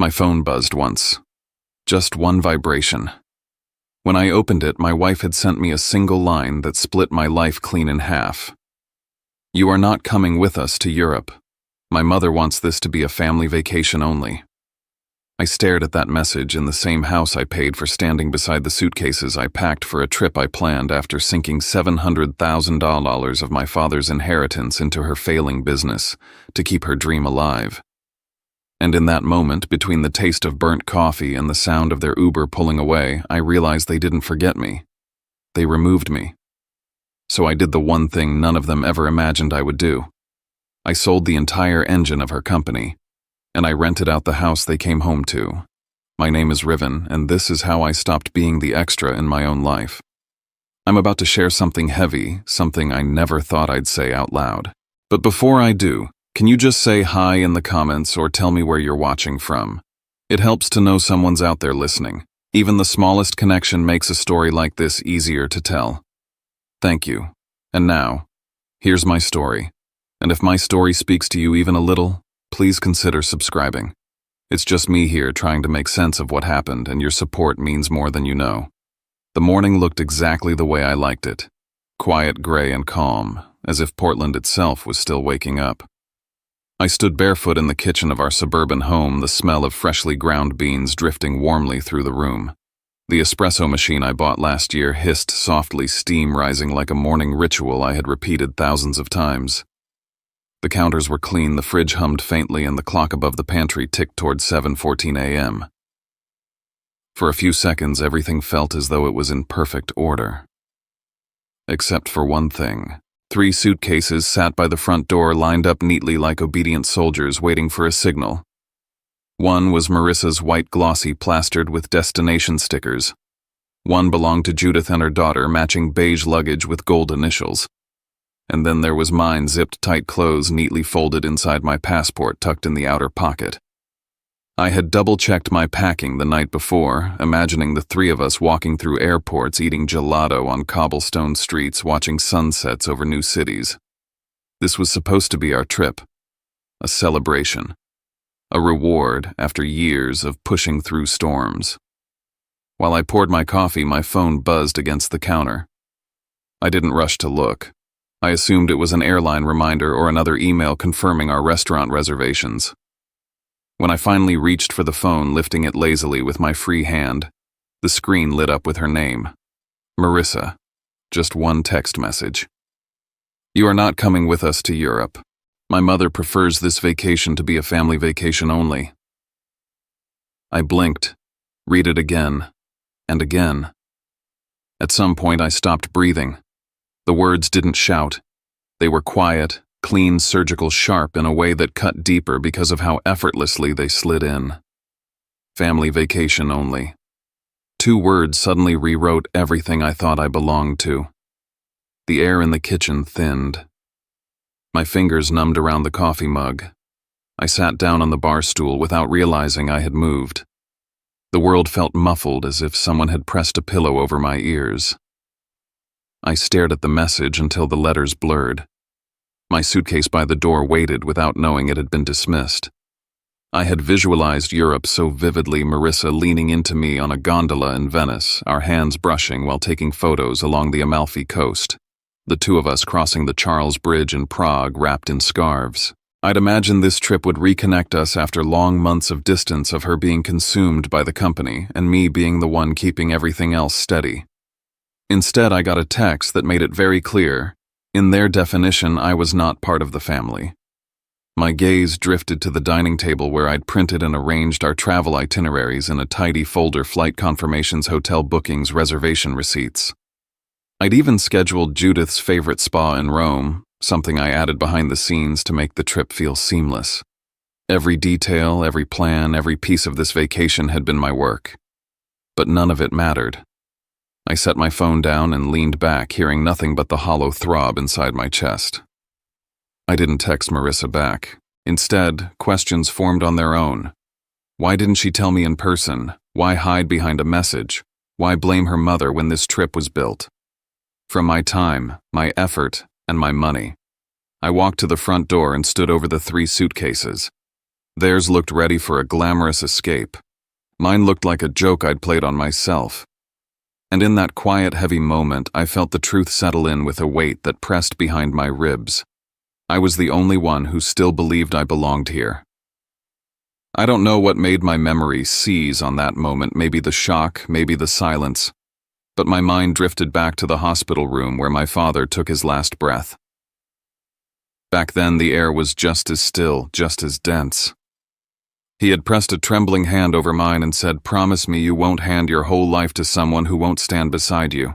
My phone buzzed once. Just one vibration. When I opened it, my wife had sent me a single line that split my life clean in half. "You are not coming with us to Europe. My mother wants this to be a family vacation only." I stared at that message in the same house I paid for, standing beside the suitcases I packed for a trip I planned after sinking $700,000 of my father's inheritance into her failing business to keep her dream alive. And in that moment, between the taste of burnt coffee and the sound of their Uber pulling away, I realized they didn't forget me. They removed me. So I did the one thing none of them ever imagined I would do. I sold the entire engine of her company, and I rented out the house they came home to. My name is Riven, and this is how I stopped being the extra in my own life. I'm about to share something heavy, something I never thought I'd say out loud. But before I do, can you just say hi in the comments or tell me where you're watching from? It helps to know someone's out there listening. Even the smallest connection makes a story like this easier to tell. Thank you. And now, here's my story. And if my story speaks to you even a little, please consider subscribing. It's just me here trying to make sense of what happened, and your support means more than you know. The morning looked exactly the way I liked it. Quiet, gray, and calm, as if Portland itself was still waking up. I stood barefoot in the kitchen of our suburban home, the smell of freshly ground beans drifting warmly through the room. The espresso machine I bought last year hissed softly, steam rising like a morning ritual I had repeated thousands of times. The counters were clean, the fridge hummed faintly, and the clock above the pantry ticked toward 7:14 a.m. For a few seconds, everything felt as though it was in perfect order. Except for one thing. 3 suitcases sat by the front door, lined up neatly like obedient soldiers waiting for a signal. One was Marissa's, white glossy, plastered with destination stickers. One belonged to Judith and her daughter, matching beige luggage with gold initials. And then there was mine, zipped tight clothes neatly folded inside my passport tucked in the outer pocket. I had double-checked my packing the night before, imagining the 3 of us walking through airports, eating gelato on cobblestone streets, watching sunsets over new cities. This was supposed to be our trip. A celebration. A reward after years of pushing through storms. While I poured my coffee, my phone buzzed against the counter. I didn't rush to look. I assumed it was an airline reminder or another email confirming our restaurant reservations. When I finally reached for the phone, lifting it lazily with my free hand, the screen lit up with her name. Marissa. Just one text message. "You are not coming with us to Europe. My mother prefers this vacation to be a family vacation only." I blinked, read it again, and again. At some point I stopped breathing. The words didn't shout. They were quiet, clean, surgical, sharp in a way that cut deeper because of how effortlessly they slid in. Family vacation only. 2 words suddenly rewrote everything I thought I belonged to. The air in the kitchen thinned. My fingers numbed around the coffee mug. I sat down on the bar stool without realizing I had moved. The world felt muffled, as if someone had pressed a pillow over my ears. I stared at the message until the letters blurred. My suitcase by the door waited without knowing it had been dismissed. I had visualized Europe so vividly, Marissa leaning into me on a gondola in Venice, our hands brushing while taking photos along the Amalfi coast. The 2 of us crossing the Charles Bridge in Prague, wrapped in scarves. I'd imagined this trip would reconnect us after long months of distance, of her being consumed by the company and me being the one keeping everything else steady. Instead, I got a text that made it very clear. In their definition, I was not part of the family. My gaze drifted to the dining table where I'd printed and arranged our travel itineraries in a tidy folder: flight confirmations, hotel bookings, reservation receipts. I'd even scheduled Judith's favorite spa in Rome, something I added behind the scenes to make the trip feel seamless. Every detail, every plan, every piece of this vacation had been my work. But none of it mattered. I set my phone down and leaned back, hearing nothing but the hollow throb inside my chest. I didn't text Marissa back. Instead, questions formed on their own. Why didn't she tell me in person? Why hide behind a message? Why blame her mother when this trip was built? From my time, my effort, and my money. I walked to the front door and stood over the 3 suitcases. Theirs looked ready for a glamorous escape. Mine looked like a joke I'd played on myself. And in that quiet, heavy moment, I felt the truth settle in with a weight that pressed behind my ribs. I was the only one who still believed I belonged here. I don't know what made my memory seize on that moment, maybe the shock, maybe the silence. But my mind drifted back to the hospital room where my father took his last breath. Back then, the air was just as still, just as dense. He had pressed a trembling hand over mine and said, "Promise me you won't hand your whole life to someone who won't stand beside you.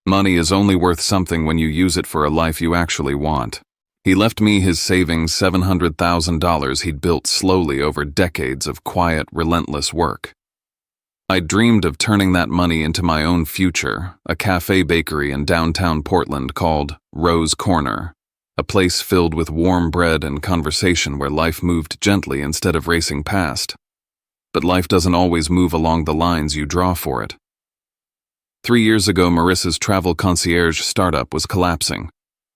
Money is only worth something when you use it for a life you actually want." He left me his savings $700,000 he'd built slowly over decades of quiet, relentless work. I dreamed of turning that money into my own future, a cafe bakery in downtown Portland called Rose Corner, a place filled with warm bread and conversation where life moved gently instead of racing past. But life doesn't always move along the lines you draw for it. 3 years ago, Marissa's travel concierge startup was collapsing.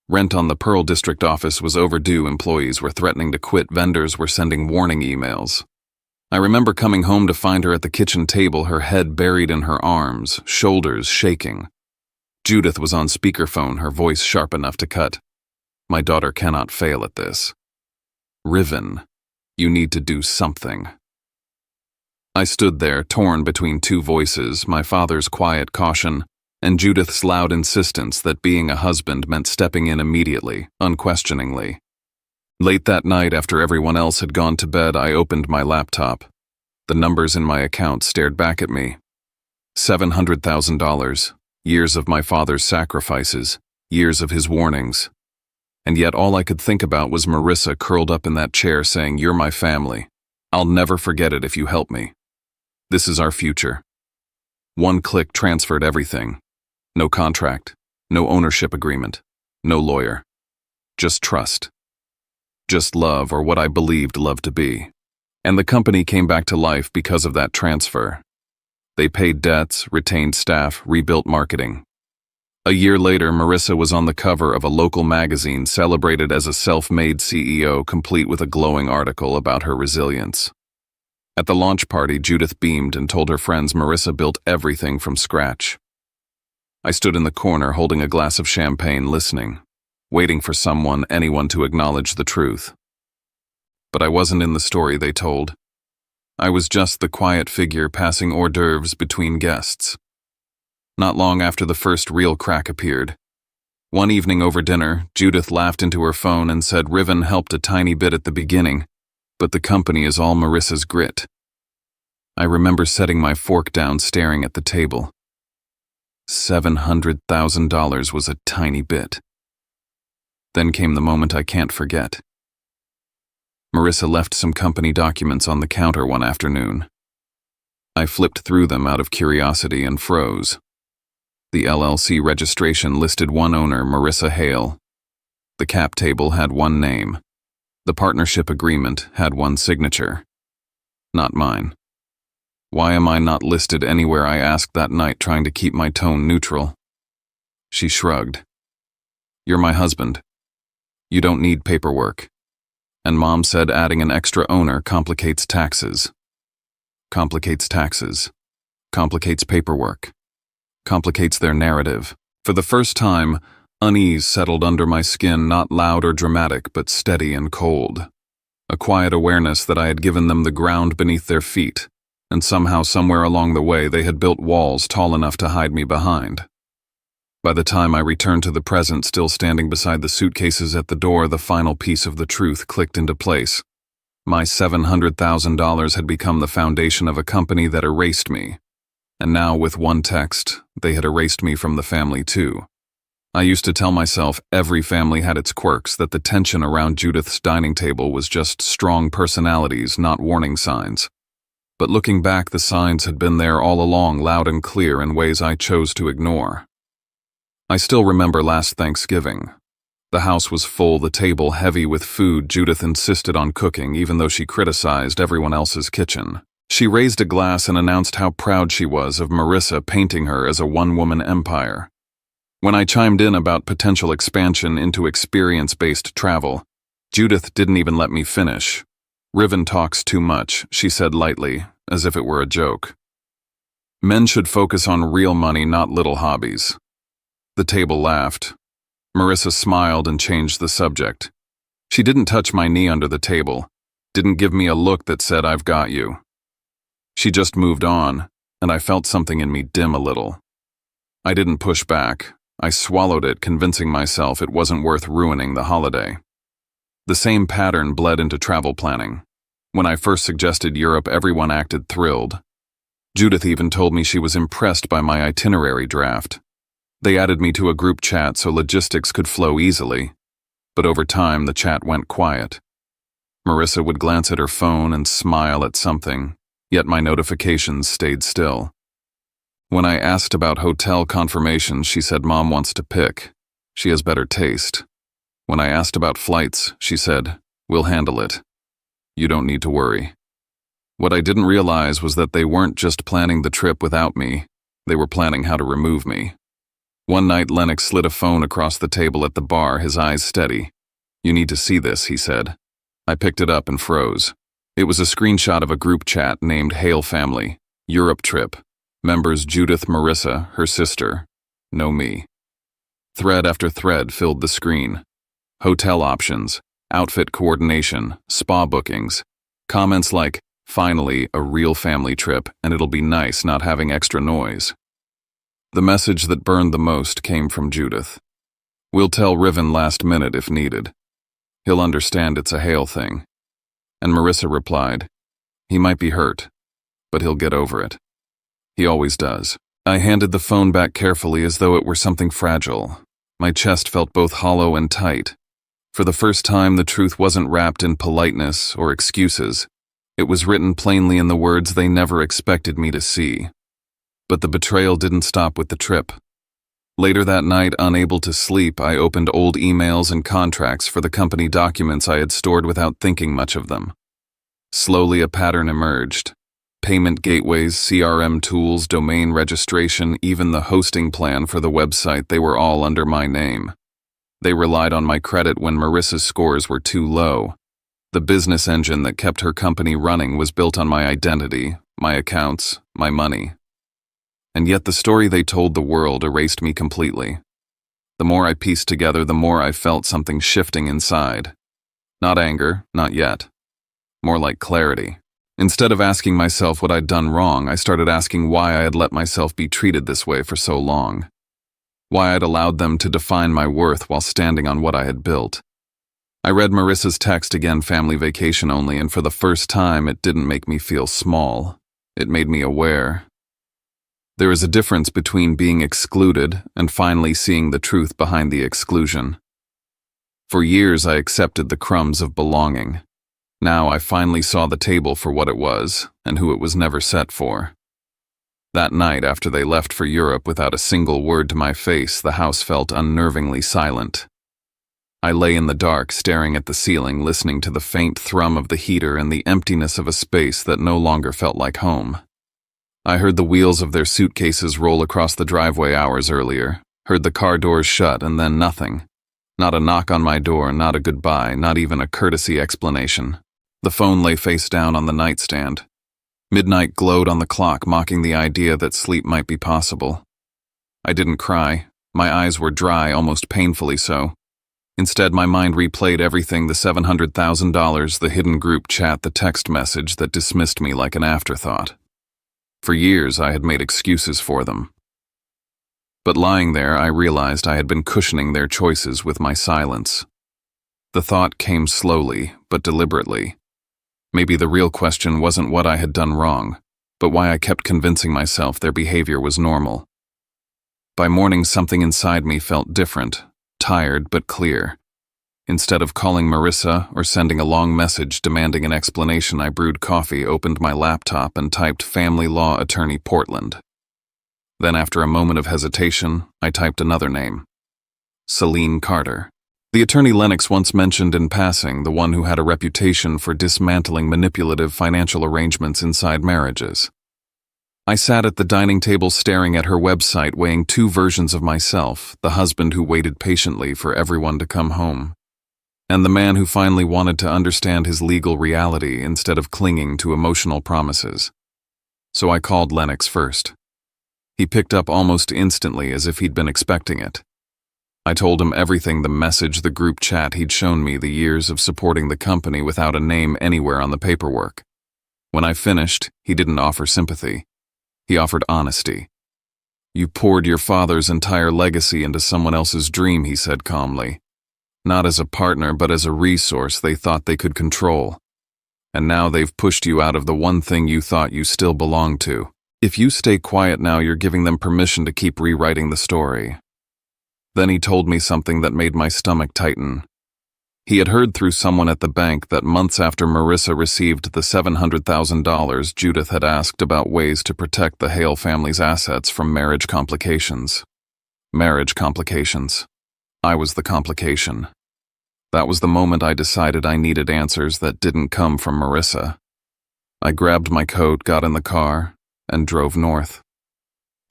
Rent on the Pearl District office was overdue, employees were threatening to quit, vendors were sending warning emails. I remember coming home to find her at the kitchen table, her head buried in her arms, shoulders shaking. Judith was on speakerphone, her voice sharp enough to cut. "My daughter cannot fail at this. Riven, you need to do something." I stood there, torn between two voices, my father's quiet caution and Judith's loud insistence that being a husband meant stepping in immediately, unquestioningly. Late that night, after everyone else had gone to bed, I opened my laptop. The numbers in my account stared back at me. $700,000, years of my father's sacrifices, years of his warnings. And yet all I could think about was Marissa curled up in that chair saying, "You're my family. I'll never forget it if you help me. This is our future." One click transferred everything. No contract, no ownership agreement, no lawyer. Just trust. Just love, or what I believed love to be. And the company came back to life because of that transfer. They paid debts, retained staff, rebuilt marketing. A year later, Marissa was on the cover of a local magazine, celebrated as a self-made CEO, complete with a glowing article about her resilience. At the launch party, Judith beamed and told her friends Marissa built everything from scratch. I stood in the corner holding a glass of champagne, listening, waiting for anyone to acknowledge the truth. But I wasn't in the story they told. I was just the quiet figure passing hors d'oeuvres between guests. Not long after the first real crack appeared. One evening over dinner, Judith laughed into her phone and said Riven helped a tiny bit at the beginning, but the company is all Marissa's grit. I remember setting my fork down, staring at the table. $700,000 was a tiny bit. Then came the moment I can't forget. Marissa left some company documents on the counter one afternoon. I flipped through them out of curiosity and froze. The LLC registration listed one owner, Marissa Hale. The cap table had one name. The partnership agreement had one signature. Not mine. Why am I not listed anywhere, I asked that night, trying to keep my tone neutral. She shrugged. "You're my husband. You don't need paperwork." And Mom said adding an extra owner complicates taxes. Complicates taxes. Complicates paperwork. Complicates their narrative. For the first time, unease settled under my skin, not loud or dramatic, but steady and cold. A quiet awareness that I had given them the ground beneath their feet, and somehow, somewhere along the way, they had built walls tall enough to hide me behind. By the time I returned to the present, still standing beside the suitcases at the door, the final piece of the truth clicked into place. My $700,000 had become the foundation of a company that erased me. And now, with one text, they had erased me from the family too. I used to tell myself every family had its quirks, that the tension around Judith's dining table was just strong personalities, not warning signs. But looking back, the signs had been there all along, loud and clear in ways I chose to ignore. I still remember last Thanksgiving. The house was full, the table heavy with food Judith insisted on cooking, even though she criticized everyone else's kitchen. She raised a glass and announced how proud she was of Marissa, painting her as a one-woman empire. When I chimed in about potential expansion into experience-based travel, Judith didn't even let me finish. Riven talks too much, she said lightly, as if it were a joke. Men should focus on real money, not little hobbies. The table laughed. Marissa smiled and changed the subject. She didn't touch my knee under the table, didn't give me a look that said, "I've got you." She just moved on, and I felt something in me dim a little. I didn't push back. I swallowed it, convincing myself it wasn't worth ruining the holiday. The same pattern bled into travel planning. When I first suggested Europe, everyone acted thrilled. Judith even told me she was impressed by my itinerary draft. They added me to a group chat so logistics could flow easily, but over time the chat went quiet. Marissa would glance at her phone and smile at something, yet my notifications stayed still. When I asked about hotel confirmations, she said Mom wants to pick. She has better taste. When I asked about flights, she said, "We'll handle it. You don't need to worry." What I didn't realize was that they weren't just planning the trip without me, they were planning how to remove me. One night, Lennox slid a phone across the table at the bar, his eyes steady. "You need to see this," he said. I picked it up and froze. It was a screenshot of a group chat named Hale Family, Europe Trip. Members Judith, Marissa, her sister, no me. Thread after thread filled the screen. Hotel options, outfit coordination, spa bookings. Comments like, "Finally, a real family trip, and it'll be nice not having extra noise." The message that burned the most came from Judith. "We'll tell Riven last minute if needed. He'll understand it's a Hale thing." And Marissa replied, "He might be hurt, but he'll get over it. He always does." I handed the phone back carefully as though it were something fragile. My chest felt both hollow and tight. For the first time, the truth wasn't wrapped in politeness or excuses. It was written plainly in the words they never expected me to see. But the betrayal didn't stop with the trip. Later that night, unable to sleep, I opened old emails and contracts for the company documents I had stored without thinking much of them. Slowly, a pattern emerged. Payment gateways, CRM tools, domain registration, even the hosting plan for the website, they were all under my name. They relied on my credit when Marissa's scores were too low. The business engine that kept her company running was built on my identity, my accounts, my money. And yet the story they told the world erased me completely. The more I pieced together, the more I felt something shifting inside. Not anger, not yet. More like clarity. Instead of asking myself what I'd done wrong, I started asking why I had let myself be treated this way for so long. Why I'd allowed them to define my worth while standing on what I had built. I read Marissa's text again, family vacation only, and for the first time it didn't make me feel small. It made me aware. There is a difference between being excluded and finally seeing the truth behind the exclusion. For years I accepted the crumbs of belonging. Now I finally saw the table for what it was, and who it was never set for. That night, after they left for Europe without a single word to my face, the house felt unnervingly silent. I lay in the dark, staring at the ceiling, listening to the faint thrum of the heater and the emptiness of a space that no longer felt like home. I heard the wheels of their suitcases roll across the driveway hours earlier, heard the car doors shut, and then nothing. Not a knock on my door, not a goodbye, not even a courtesy explanation. The phone lay face down on the nightstand. Midnight glowed on the clock, mocking the idea that sleep might be possible. I didn't cry. My eyes were dry, almost painfully so. Instead, my mind replayed everything: the $700,000, the hidden group chat, the text message that dismissed me like an afterthought. For years, I had made excuses for them. But lying there, I realized I had been cushioning their choices with my silence. The thought came slowly, but deliberately. Maybe the real question wasn't what I had done wrong, but why I kept convincing myself their behavior was normal. By morning, something inside me felt different, tired but clear. Instead of calling Marissa or sending a long message demanding an explanation, I brewed coffee, opened my laptop, and typed "Family Law Attorney Portland." Then, after a moment of hesitation, I typed another name: Celine Carter. The attorney Lennox once mentioned in passing, the one who had a reputation for dismantling manipulative financial arrangements inside marriages. I sat at the dining table staring at her website, weighing two versions of myself: the husband who waited patiently for everyone to come home, and the man who finally wanted to understand his legal reality instead of clinging to emotional promises. So I called Lennox first. He picked up almost instantly, as if he'd been expecting it. I told him everything, the message, the group chat he'd shown me, the years of supporting the company without a name anywhere on the paperwork. When I finished, he didn't offer sympathy. He offered honesty. "You poured your father's entire legacy into someone else's dream," he said calmly. "Not as a partner, but as a resource they thought they could control. And now they've pushed you out of the one thing you thought you still belonged to. If you stay quiet now, you're giving them permission to keep rewriting the story." Then he told me something that made my stomach tighten. He had heard through someone at the bank that months after Marissa received the $700,000, Judith had asked about ways to protect the Hale family's assets from marriage complications. Marriage complications. I was the complication. That was the moment I decided I needed answers that didn't come from Marissa. I grabbed my coat, got in the car, and drove north.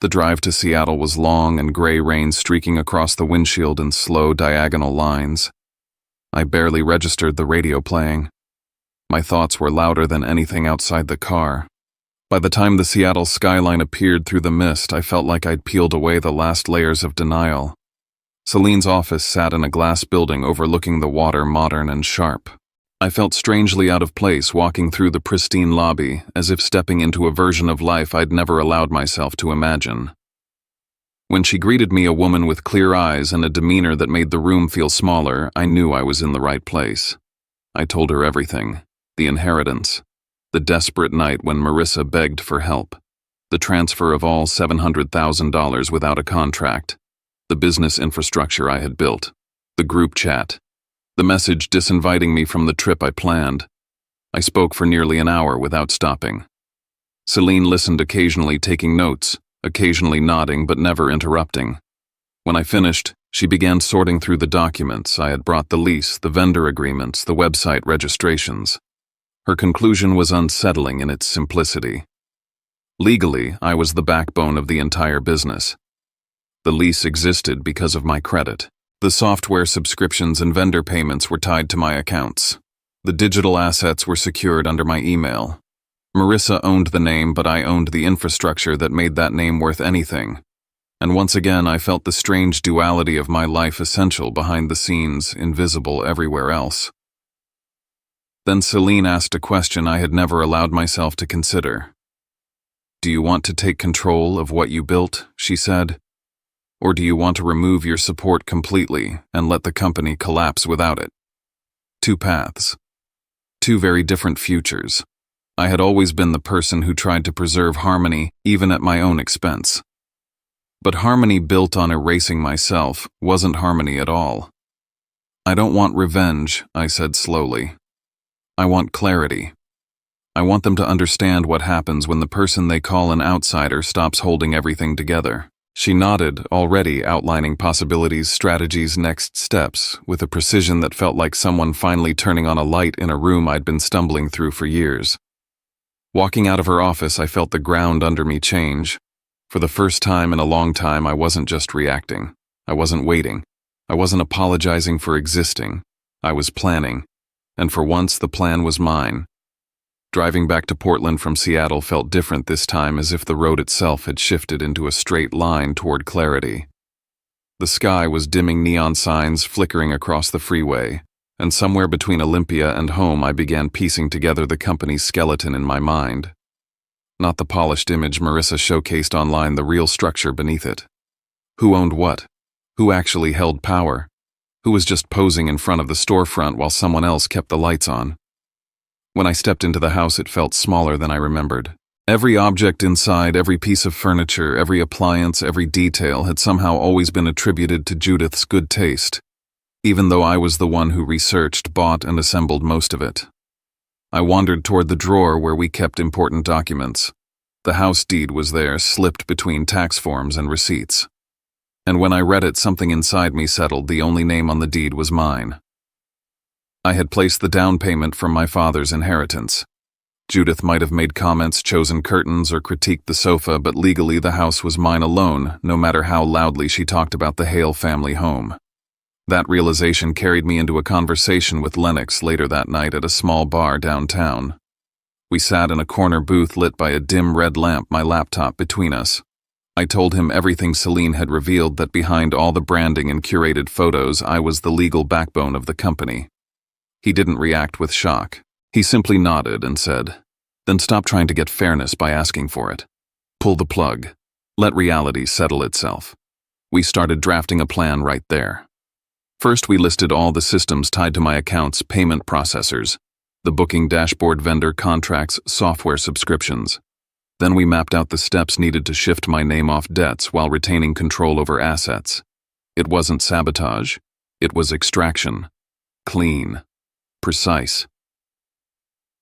The drive to Seattle was long, and gray rain streaking across the windshield in slow diagonal lines. I barely registered the radio playing. My thoughts were louder than anything outside the car. By the time the Seattle skyline appeared through the mist, I felt like I'd peeled away the last layers of denial. Celine's office sat in a glass building overlooking the water, modern and sharp. I felt strangely out of place walking through the pristine lobby, as if stepping into a version of life I'd never allowed myself to imagine. When she greeted me, a woman with clear eyes and a demeanor that made the room feel smaller, I knew I was in the right place. I told her everything: the inheritance, the desperate night when Marissa begged for help, the transfer of all $700,000 without a contract, the business infrastructure I had built, the group chat, the message disinviting me from the trip I planned. I spoke for nearly an hour without stopping. Celine listened, occasionally taking notes, occasionally nodding but never interrupting. When I finished, she began sorting through the documents. I had brought the lease, the vendor agreements, the website registrations. Her conclusion was unsettling in its simplicity. Legally, I was the backbone of the entire business. The lease existed because of my credit. The software subscriptions and vendor payments were tied to my accounts. The digital assets were secured under my email. Marissa owned the name, but I owned the infrastructure that made that name worth anything. And once again, I felt the strange duality of my life, essential behind the scenes, invisible everywhere else. Then Celine asked a question I had never allowed myself to consider. "Do you want to take control of what you built?" she said. "Or do you want to remove your support completely and let the company collapse without it?" Two paths. Two very different futures. I had always been the person who tried to preserve harmony, even at my own expense. But harmony built on erasing myself wasn't harmony at all. "I don't want revenge," I said slowly. "I want clarity. I want them to understand what happens when the person they call an outsider stops holding everything together." She nodded, already outlining possibilities, strategies, next steps, with a precision that felt like someone finally turning on a light in a room I'd been stumbling through for years. Walking out of her office, I felt the ground under me change. For the first time in a long time, I wasn't just reacting. I wasn't waiting. I wasn't apologizing for existing. I was planning. And for once, the plan was mine. Driving back to Portland from Seattle felt different this time, as if the road itself had shifted into a straight line toward clarity. The sky was dimming, neon signs flickering across the freeway, and somewhere between Olympia and home I began piecing together the company's skeleton in my mind. Not the polished image Marissa showcased online, the real structure beneath it. Who owned what? Who actually held power? Who was just posing in front of the storefront while someone else kept the lights on? When I stepped into the house, it felt smaller than I remembered. Every object inside, every piece of furniture, every appliance, every detail had somehow always been attributed to Judith's good taste, even though I was the one who researched, bought, and assembled most of it. I wandered toward the drawer where we kept important documents. The house deed was there, slipped between tax forms and receipts. And when I read it, something inside me settled. The only name on the deed was mine. I had placed the down payment from my father's inheritance. Judith might have made comments, chosen curtains, or critiqued the sofa, but legally the house was mine alone, no matter how loudly she talked about the Hale family home. That realization carried me into a conversation with Lennox later that night at a small bar downtown. We sat in a corner booth lit by a dim red lamp, my laptop between us. I told him everything Celine had revealed, that behind all the branding and curated photos, I was the legal backbone of the company. He didn't react with shock. He simply nodded and said, "Then stop trying to get fairness by asking for it. Pull the plug. Let reality settle itself." We started drafting a plan right there. First, we listed all the systems tied to my accounts, payment processors, the booking dashboard, vendor contracts, software subscriptions. Then we mapped out the steps needed to shift my name off debts while retaining control over assets. It wasn't sabotage. It was extraction. Clean. Precise.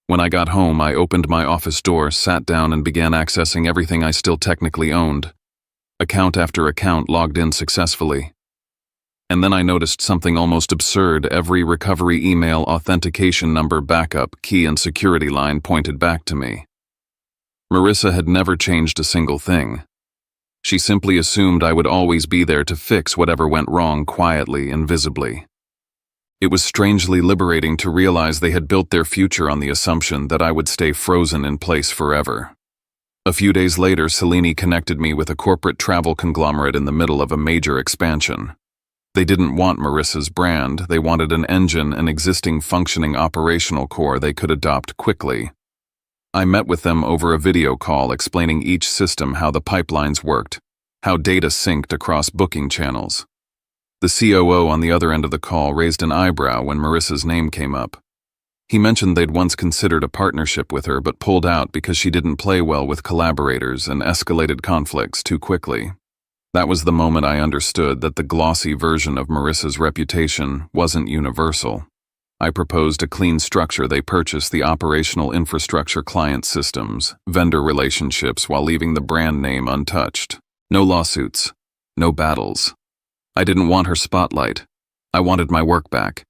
When I got home, I opened my office door, sat down, and began accessing everything I still technically owned. Account after account logged in successfully. And then I noticed something almost absurd. Every recovery email, authentication number, backup, key, and security line pointed back to me. Marissa had never changed a single thing. She simply assumed I would always be there to fix whatever went wrong, quietly and visibly. It was strangely liberating to realize they had built their future on the assumption that I would stay frozen in place forever. A few days later, Celine connected me with a corporate travel conglomerate in the middle of a major expansion. They didn't want Marissa's brand. They wanted an engine, an existing functioning operational core they could adopt quickly. I met with them over a video call, explaining each system, how the pipelines worked, how data synced across booking channels. The COO on the other end of the call raised an eyebrow when Marissa's name came up. He mentioned they'd once considered a partnership with her but pulled out because she didn't play well with collaborators and escalated conflicts too quickly. That was the moment I understood that the glossy version of Marissa's reputation wasn't universal. I proposed a clean structure. They purchased the operational infrastructure, client systems, vendor relationships, while leaving the brand name untouched. No lawsuits. No battles. I didn't want her spotlight. I wanted my work back.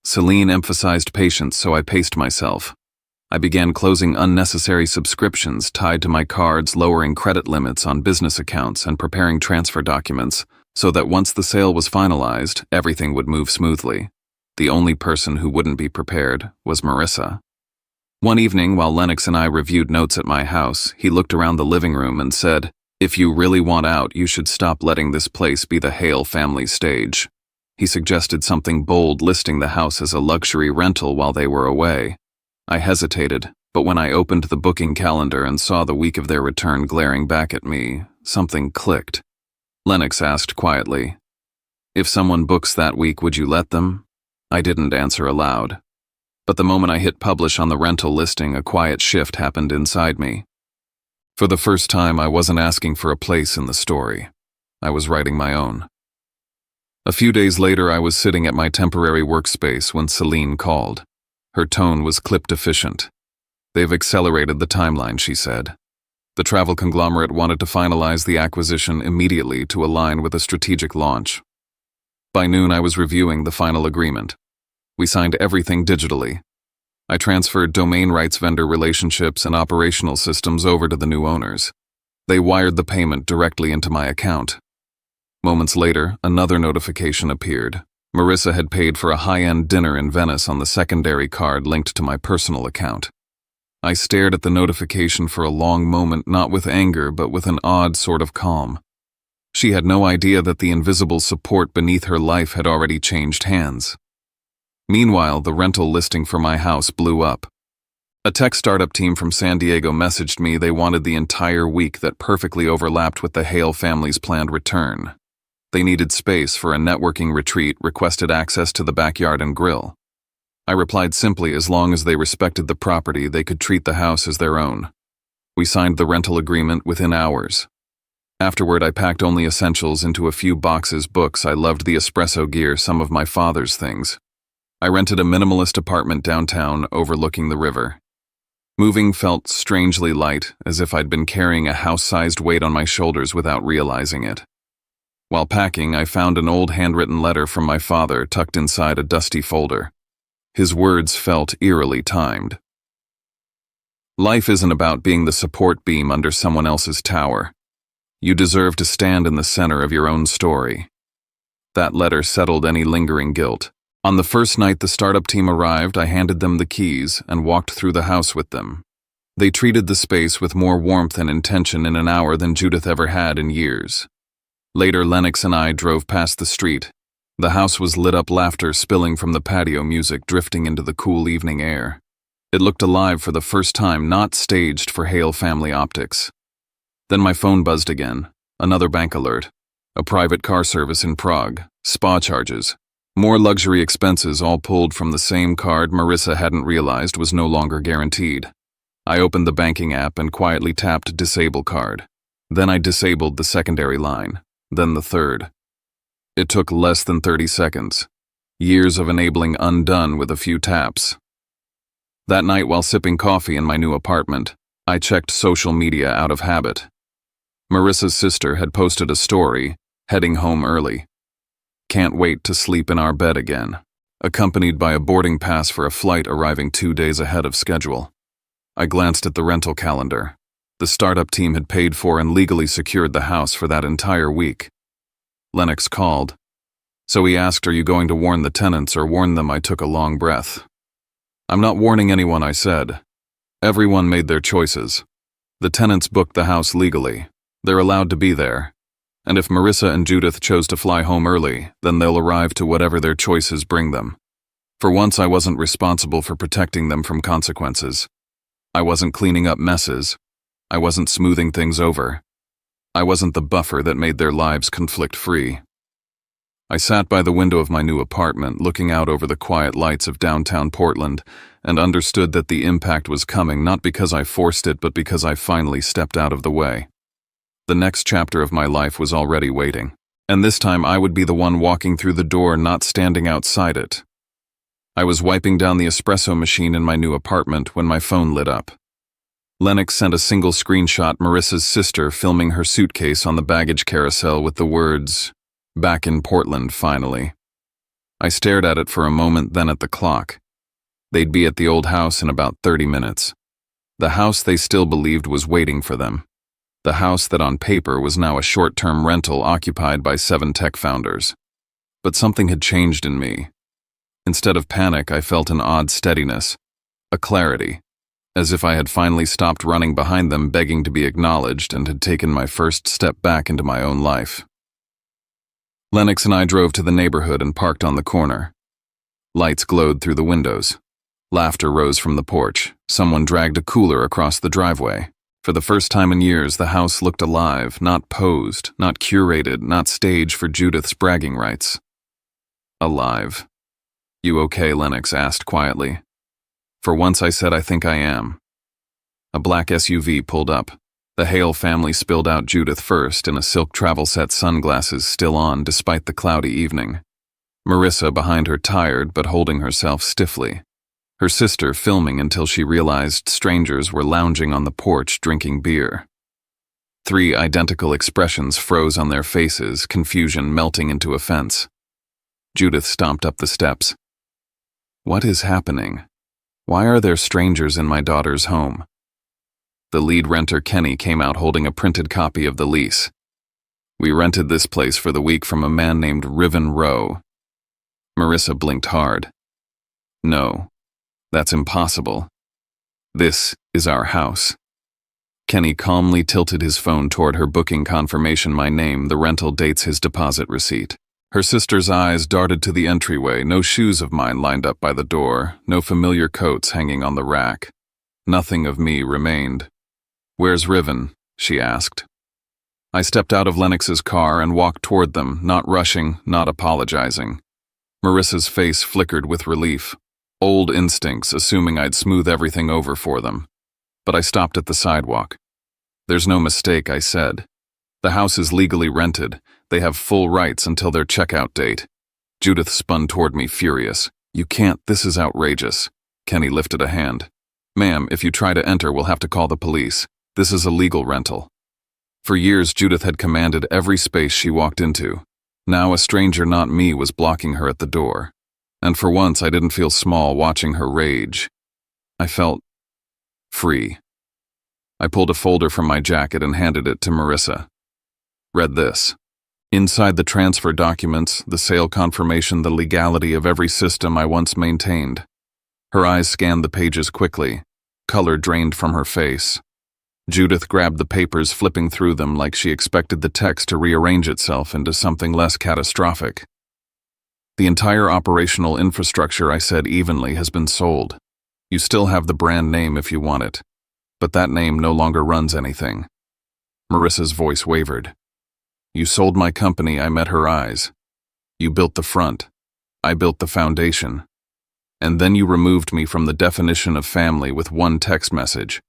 Celine emphasized patience, so I paced myself. I began closing unnecessary subscriptions tied to my cards, lowering credit limits on business accounts, and preparing transfer documents so that once the sale was finalized, everything would move smoothly. The only person who wouldn't be prepared was Marissa. One evening, while Lennox and I reviewed notes at my house, he looked around the living room and said, "If you really want out, you should stop letting this place be the Hale family stage." He suggested something bold, listing the house as a luxury rental while they were away. I hesitated, but when I opened the booking calendar and saw the week of their return glaring back at me, something clicked. Lennox asked quietly, "If someone books that week, would you let them?" I didn't answer aloud. But the moment I hit publish on the rental listing, a quiet shift happened inside me. For the first time, I wasn't asking for a place in the story. I was writing my own. A few days later, I was sitting at my temporary workspace when Celine called. Her tone was clipped efficient. "They've accelerated the timeline," she said. The travel conglomerate wanted to finalize the acquisition immediately to align with a strategic launch. By noon, I was reviewing the final agreement. We signed everything digitally. I transferred domain rights, vendor relationships, and operational systems over to the new owners. They wired the payment directly into my account. Moments later, another notification appeared. Marissa had paid for a high-end dinner in Venice on the secondary card linked to my personal account. I stared at the notification for a long moment, not with anger, but with an odd sort of calm. She had no idea that the invisible support beneath her life had already changed hands. Meanwhile, the rental listing for my house blew up. A tech startup team from San Diego messaged me. They wanted the entire week that perfectly overlapped with the Hale family's planned return. They needed space for a networking retreat, requested access to the backyard and grill. I replied simply, as long as they respected the property, they could treat the house as their own. We signed the rental agreement within hours. Afterward, I packed only essentials into a few boxes, books. I loved the espresso gear, some of my father's things. I rented a minimalist apartment downtown overlooking the river. Moving felt strangely light, as if I'd been carrying a house-sized weight on my shoulders without realizing it. While packing, I found an old handwritten letter from my father tucked inside a dusty folder. His words felt eerily timed. "Life isn't about being the support beam under someone else's tower. You deserve to stand in the center of your own story." That letter settled any lingering guilt. On the first night the startup team arrived, I handed them the keys and walked through the house with them. They treated the space with more warmth and intention in an hour than Judith ever had in years. Later, Lennox and I drove past the street. The house was lit up, laughter spilling from the patio, music drifting into the cool evening air. It looked alive for the first time, not staged for Hale family optics. Then my phone buzzed again. Another bank alert. A private car service in Prague. Spa charges. More luxury expenses, all pulled from the same card Marissa hadn't realized was no longer guaranteed. I opened the banking app and quietly tapped Disable Card. Then I disabled the secondary line. Then the third. It took less than 30 seconds. Years of enabling undone with a few taps. That night, while sipping coffee in my new apartment, I checked social media out of habit. Marissa's sister had posted a story, heading home early. Can't wait to sleep in our bed again, accompanied by a boarding pass for a flight arriving 2 days ahead of schedule. I glanced at the rental calendar. The startup team had paid for and legally secured the house for that entire week. Lennox called. So he asked, "Are you going to warn the tenants or warn them?" I took a long breath. "I'm not warning anyone," I said. Everyone made their choices. The tenants booked the house legally. They're allowed to be there. And if Marissa and Judith chose to fly home early, then they'll arrive to whatever their choices bring them. For once, I wasn't responsible for protecting them from consequences. I wasn't cleaning up messes. I wasn't smoothing things over. I wasn't the buffer that made their lives conflict-free. I sat by the window of my new apartment, looking out over the quiet lights of downtown Portland, and understood that the impact was coming, not because I forced it, but because I finally stepped out of the way. The next chapter of my life was already waiting, and this time I would be the one walking through the door, not standing outside it. I was wiping down the espresso machine in my new apartment when my phone lit up. Lennox sent a single screenshot, Marissa's sister filming her suitcase on the baggage carousel with the words, "Back in Portland, finally." I stared at it for a moment, then at the clock. They'd be at the old house in about 30 minutes. The house they still believed was waiting for them. The house that on paper was now a short-term rental occupied by 7 tech founders. But something had changed in me. Instead of panic, I felt an odd steadiness, a clarity, as if I had finally stopped running behind them begging to be acknowledged and had taken my first step back into my own life. Lennox and I drove to the neighborhood and parked on the corner. Lights glowed through the windows. Laughter rose from the porch. Someone dragged a cooler across the driveway. For the first time in years, the house looked alive, not posed, not curated, not staged for Judith's bragging rights. Alive. "You okay?" Lennox asked quietly. For once I said, "I think I am." A black SUV pulled up. The Hale family spilled out, Judith first, in a silk travel set, sunglasses still on despite the cloudy evening. Marissa behind her, tired but holding herself stiffly. Her sister filming until she realized strangers were lounging on the porch drinking beer. 3 identical expressions froze on their faces, confusion melting into offense. Judith stomped up the steps. "What is happening? Why are there strangers in my daughter's home?" The lead renter, Kenny, came out holding a printed copy of the lease. "We rented this place for the week from a man named Riven Rowe." Marissa blinked hard. "No, that's impossible. This is our house." Kenny calmly tilted his phone toward her booking confirmation, my name, the rental dates, his deposit receipt. Her sister's eyes darted to the entryway, no shoes of mine lined up by the door, no familiar coats hanging on the rack. Nothing of me remained. "Where's Riven?" she asked. I stepped out of Lennox's car and walked toward them, not rushing, not apologizing. Marissa's face flickered with relief. Old instincts, assuming I'd smooth everything over for them. But I stopped at the sidewalk. "There's no mistake," I said. "The house is legally rented. They have full rights until their checkout date." Judith spun toward me, furious. "You can't, this is outrageous." Kenny lifted a hand. "Ma'am, if you try to enter, we'll have to call the police. This is a legal rental." For years, Judith had commanded every space she walked into. Now a stranger, not me, was blocking her at the door. And for once, I didn't feel small watching her rage. I felt free. I pulled a folder from my jacket and handed it to Marissa. "Read this." Inside the transfer documents, the sale confirmation, the legality of every system I once maintained. Her eyes scanned the pages quickly. Color drained from her face. Judith grabbed the papers, flipping through them like she expected the text to rearrange itself into something less catastrophic. The entire operational infrastructure, I said evenly, has been sold. You still have the brand name if you want it, but that name no longer runs anything. Marissa's voice wavered. You sold my company, I met her eyes. You built the front. I built the foundation. And then you removed me from the definition of family with one text message.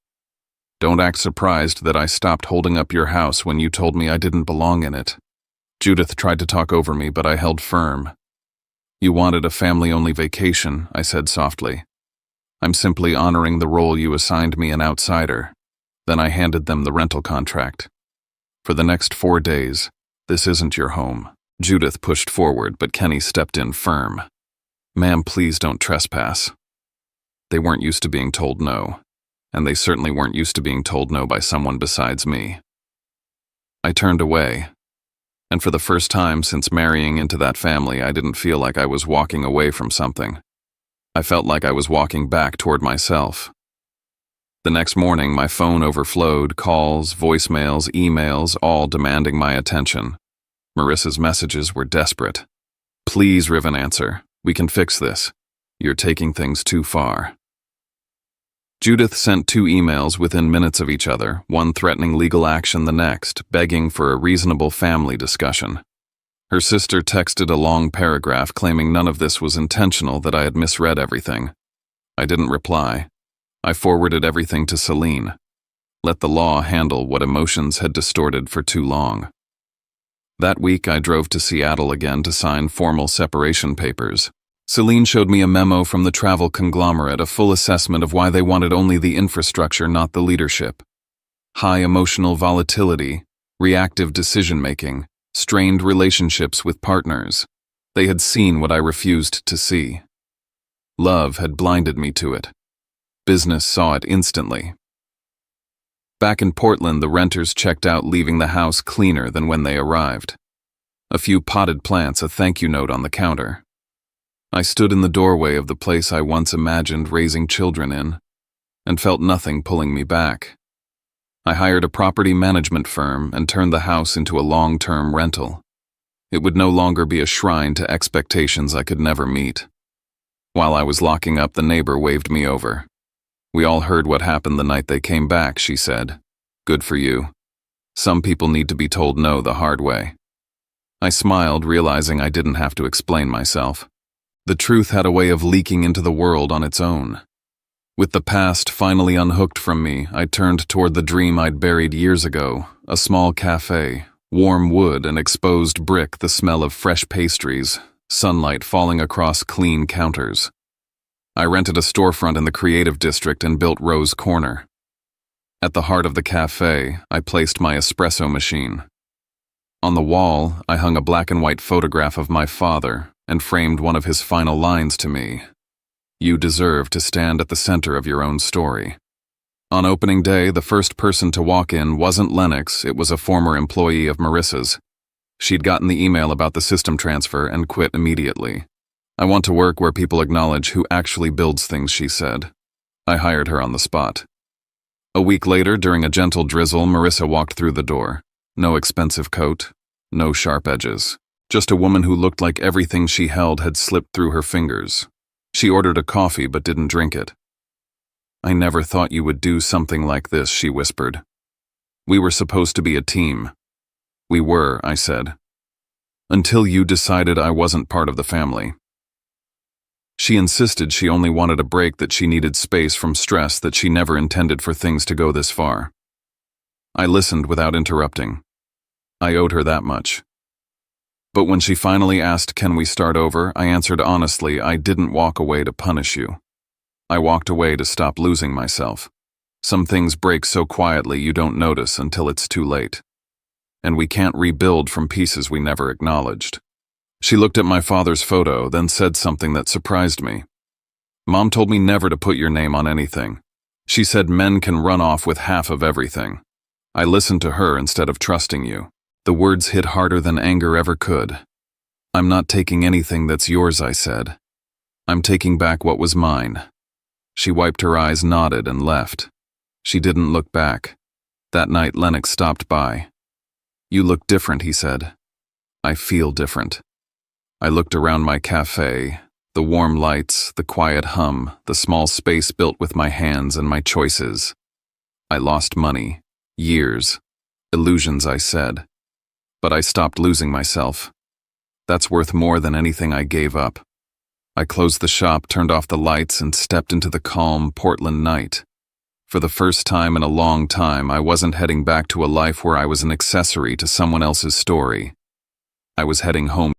Don't act surprised that I stopped holding up your house when you told me I didn't belong in it. Judith tried to talk over me, but I held firm. You wanted a family-only vacation, I said softly. I'm simply honoring the role you assigned me, an outsider. Then I handed them the rental contract. For the next 4 days, this isn't your home. Judith pushed forward, but Kenny stepped in firm. Ma'am, please don't trespass. They weren't used to being told no, and they certainly weren't used to being told no by someone besides me. I turned away, and for the first time since marrying into that family, I didn't feel like I was walking away from something. I felt like I was walking back toward myself. The next morning, my phone overflowed, calls, voicemails, emails, all demanding my attention. Marissa's messages were desperate. Please, Riven, answer. We can fix this. You're taking things too far. Judith sent 2 emails within minutes of each other, one threatening legal action, the next begging for a reasonable family discussion. Her sister texted a long paragraph claiming none of this was intentional, that I had misread everything. I didn't reply. I forwarded everything to Celine. Let the law handle what emotions had distorted for too long. That week, I drove to Seattle again to sign formal separation papers. Celine showed me a memo from the travel conglomerate, a full assessment of why they wanted only the infrastructure, not the leadership. High emotional volatility, reactive decision-making, strained relationships with partners. They had seen what I refused to see. Love had blinded me to it. Business saw it instantly. Back in Portland, the renters checked out, leaving the house cleaner than when they arrived. A few potted plants, a thank you note on the counter. I stood in the doorway of the place I once imagined raising children in, and felt nothing pulling me back. I hired a property management firm and turned the house into a long-term rental. It would no longer be a shrine to expectations I could never meet. While I was locking up, the neighbor waved me over. We all heard what happened the night they came back, she said. Good for you. Some people need to be told no the hard way. I smiled, realizing I didn't have to explain myself. The truth had a way of leaking into the world on its own. With the past finally unhooked from me, I turned toward the dream I'd buried years ago, a small cafe, warm wood and exposed brick, the smell of fresh pastries, sunlight falling across clean counters. I rented a storefront in the creative district and built Rose Corner. At the heart of the cafe, I placed my espresso machine. On the wall, I hung a black and white photograph of my father and framed one of his final lines to me. You deserve to stand at the center of your own story. On opening day, the first person to walk in wasn't Lennox, it was a former employee of Marissa's. She'd gotten the email about the system transfer and quit immediately. I want to work where people acknowledge who actually builds things, she said. I hired her on the spot. A week later, during a gentle drizzle, Marissa walked through the door. No expensive coat, no sharp edges. Just a woman who looked like everything she held had slipped through her fingers. She ordered a coffee but didn't drink it. I never thought you would do something like this, she whispered. We were supposed to be a team. We were, I said. Until you decided I wasn't part of the family. She insisted she only wanted a break, that she needed space from stress, that she never intended for things to go this far. I listened without interrupting. I owed her that much. But when she finally asked, can we start over, I answered honestly, I didn't walk away to punish you. I walked away to stop losing myself. Some things break so quietly you don't notice until it's too late. And we can't rebuild from pieces we never acknowledged. She looked at my father's photo, then said something that surprised me. Mom told me never to put your name on anything. She said men can run off with half of everything. I listened to her instead of trusting you. The words hit harder than anger ever could. I'm not taking anything that's yours, I said. I'm taking back what was mine. She wiped her eyes, nodded, and left. She didn't look back. That night, Lennox stopped by. You look different, he said. I feel different. I looked around my cafe, the warm lights, the quiet hum, the small space built with my hands and my choices. I lost money, years, illusions, I said. But I stopped losing myself. That's worth more than anything I gave up. I closed the shop, turned off the lights, and stepped into the calm Portland night. For the first time in a long time, I wasn't heading back to a life where I was an accessory to someone else's story. I was heading home.